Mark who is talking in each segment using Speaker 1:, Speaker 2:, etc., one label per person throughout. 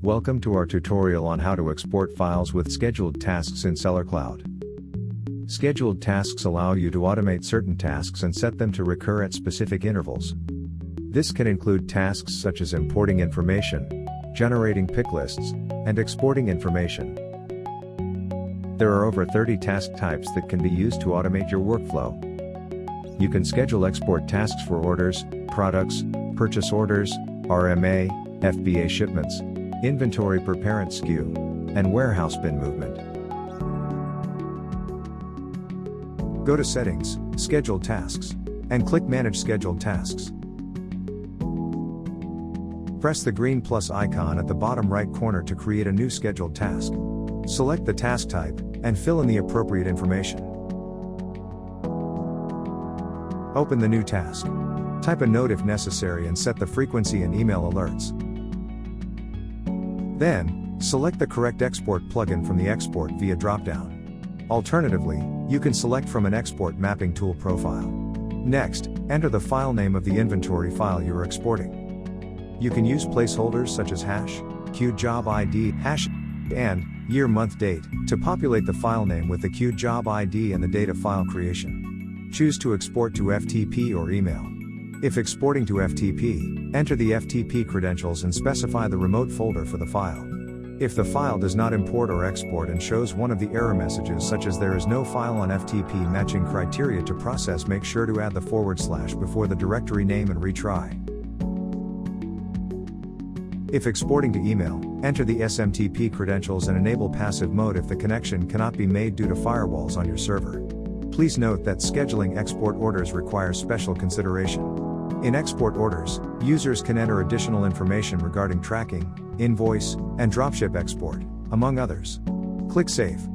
Speaker 1: Welcome to our tutorial on how to export files with scheduled tasks in Sellercloud. Scheduled tasks allow you to automate certain tasks and set them to recur at specific intervals. This can include tasks such as importing information, generating pick lists, and exporting information. There are over 30 task types that can be used to automate your workflow. You can schedule export tasks for orders, products, purchase orders, RMA, FBA shipments, inventory per parent SKU, and warehouse bin movement. Go to Settings, Scheduled Tasks, and click Manage Scheduled Tasks. Press the green plus icon at the bottom right corner to create a new scheduled task. Select the task type, and fill in the appropriate information. Open the new task. Type a note if necessary and set the frequency and email alerts. Then, select the correct export plugin from the Export via dropdown. Alternatively, you can select from an export mapping tool profile. Next, enter the file name of the inventory file you are exporting. You can use placeholders such as hash, QueuedJobID, hash, and year month date to populate the file name with the QueuedJobID and the date of file creation. Choose to export to FTP or email. If exporting to FTP, enter the FTP credentials and specify the remote folder for the file. If the file does not import or export and shows one of the error messages such as there is no file on FTP matching criteria to process, make sure to add the / before the directory name and retry. If exporting to email, enter the SMTP credentials and enable passive mode if the connection cannot be made due to firewalls on your server. Please note that scheduling export orders requires special consideration. In export orders, users can enter additional information regarding tracking, invoice, and dropship export, among others. Click Save.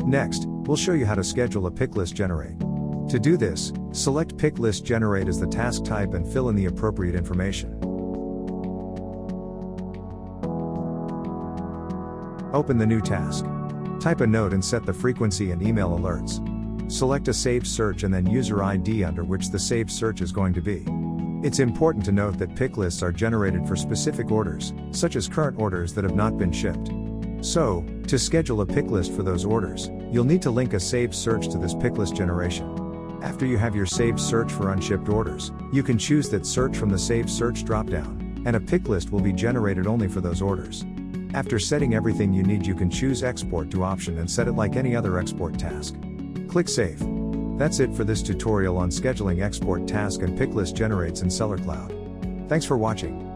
Speaker 1: Next, we'll show you how to schedule a pick list generate. To do this, select Pick List Generate as the task type and fill in the appropriate information. Open the new task. Type a note and set the frequency and email alerts. Select a saved search and then user ID under which the saved search is going to be. It's important to note that pick lists are generated for specific orders, such as current orders that have not been shipped. So, to schedule a pick list for those orders, you'll need to link a saved search to this pick list generation. After you have your saved search for unshipped orders, you can choose that search from the saved search dropdown, and a pick list will be generated only for those orders. After setting everything you need, you can choose Export to option and set it like any other export task. Click Save. That's it for this tutorial on scheduling export task and pick list generates in Sellercloud. Thanks for watching.